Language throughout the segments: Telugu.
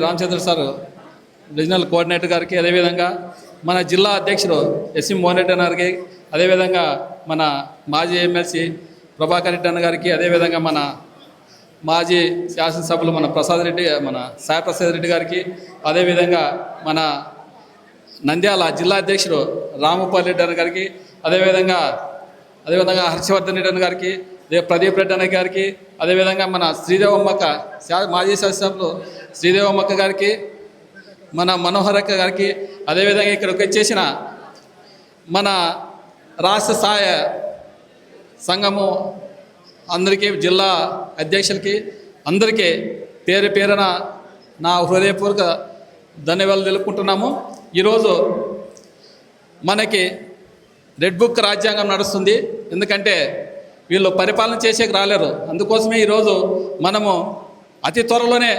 రామచంద్ర సార్ రీజనల్ కోఆర్డినేటర్ గారికి, అదేవిధంగా మన జిల్లా అధ్యక్షుడు ఎస్ఎం మోహన్ రెడ్డి అన్న గారికి, అదేవిధంగా మన మాజీ ఎమ్మెల్సీ ప్రభాకర్ రెడ్డి అన్న గారికి, అదేవిధంగా మన మాజీ శాసనసభ్యులు మన ప్రసాద్ రెడ్డి, మన సాయి ప్రసాద్ రెడ్డి గారికి, అదేవిధంగా మన నంద్యాల జిల్లా అధ్యక్షుడు రామపాల్ రెడ్డి అన్న గారికి, అదేవిధంగా హర్షవర్ధన్ రెడ్డి అన్న గారికి, ప్రదీప్ రెడ్డి అన్న గారికి, అదేవిధంగా మన శ్రీదేవమ్మక్క మాజీ శాసనసభ్యులు శ్రీదేవమ్మక్క గారికి, మన మనోహరక్క గారికి, అదేవిధంగా ఇక్కడికి వచ్చేసిన మన రాష్ట్ర సహాయ సంఘము అందరికీ, జిల్లా అధ్యక్షులకి అందరికీ పేరు పేరున నా హృదయపూర్వక ధన్యవాదాలు తెలుపుకుంటున్నాము. ఈరోజు మనకి రెడ్ బుక్ రాజ్యాంగం నడుస్తుంది. ఎందుకంటే వీళ్ళు పరిపాలన చేసేకి రాలేరు. అందుకోసమే ఈరోజు మనము అతి త్వరలోనే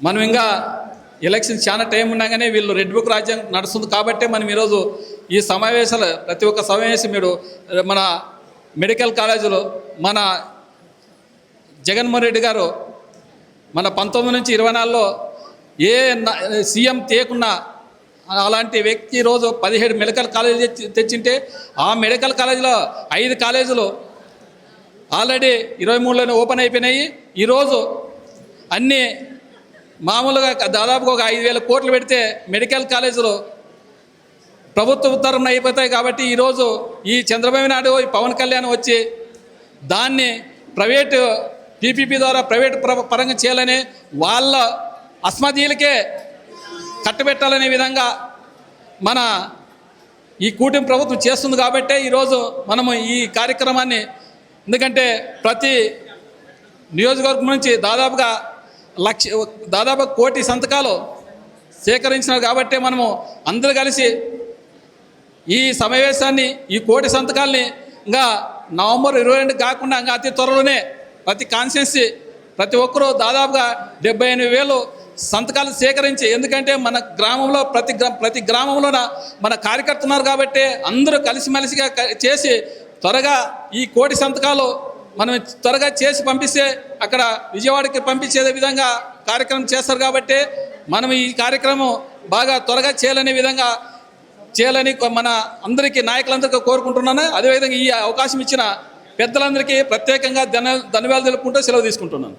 మనం ఇంకా ఎలక్షన్ చాలా టైం ఉన్నాగానే వీళ్ళు రెడ్ బుక్ రాజ్యాంగం నడుస్తుంది. కాబట్టి మనం ఈరోజు ఈ సమావేశాలు ప్రతి ఒక్క సమావేశం మీరు మన మెడికల్ కాలేజీలో మన జగన్మోహన్ రెడ్డి గారు మన 19 నుంచి 24లో ఏ సీఎం తీయకున్నా అలాంటి వ్యక్తి ఈరోజు 17 మెడికల్ కాలేజీ తెచ్చింటే ఆ మెడికల్ కాలేజీలో 5 కాలేజీలు ఆల్రెడీ 23లోనే ఓపెన్ అయిపోయినాయి. ఈరోజు అన్నీ మామూలుగా దాదాపుగా ఒక 5,000 కోట్లు పెడితే మెడికల్ కాలేజీలు ప్రభుత్వ ఉత్తర్వులు అయిపోతాయి. కాబట్టి ఈరోజు ఈ చంద్రబాబు నాయుడు, ఈ పవన్ కళ్యాణ్ వచ్చి దాన్ని ప్రైవేటు పీపీపీ ద్వారా ప్రైవేటు పరంగా చేయాలని వాళ్ళ అస్మదీయులకే కట్టబెట్టాలనే విధంగా మన ఈ కూటమి ప్రభుత్వం చేస్తుంది. కాబట్టే ఈరోజు మనము ఈ కార్యక్రమాన్ని, ఎందుకంటే ప్రతి నియోజకవర్గం నుంచి దాదాపు 1 కోటి సంతకాలు సేకరించినారు. కాబట్టి మనము అందరూ కలిసి ఈ సమావేశాన్ని, ఈ 1 కోటి సంతకాలని ఇంకా నవంబర్ 22 కాకుండా ఇంకా అతి త్వరలోనే ప్రతి కాన్స్టిట్యున్సీ ప్రతి ఒక్కరూ దాదాపుగా 78,000 సంతకాలు సేకరించి, ఎందుకంటే మన గ్రామంలో ప్రతి గ్రామంలోన మన కార్యకర్తలు ఉన్నారు. కాబట్టి అందరూ కలిసిమెలిసిగా చేసి త్వరగా ఈ 1 కోటి సంతకాలు మనం త్వరగా చేసి పంపిస్తే అక్కడ విజయవాడకి పంపించే విధంగా కార్యక్రమం చేస్తారు. కాబట్టి మనం ఈ కార్యక్రమం బాగా త్వరగా చేయాలని మన అందరికీ నాయకులందరికీ కోరుకుంటున్నాను. అదేవిధంగా ఈ అవకాశం ఇచ్చిన పెద్దలందరికీ ప్రత్యేకంగా ధన్యవాదాలు తెలుపుకుంటూ సెలవు తీసుకుంటున్నాను.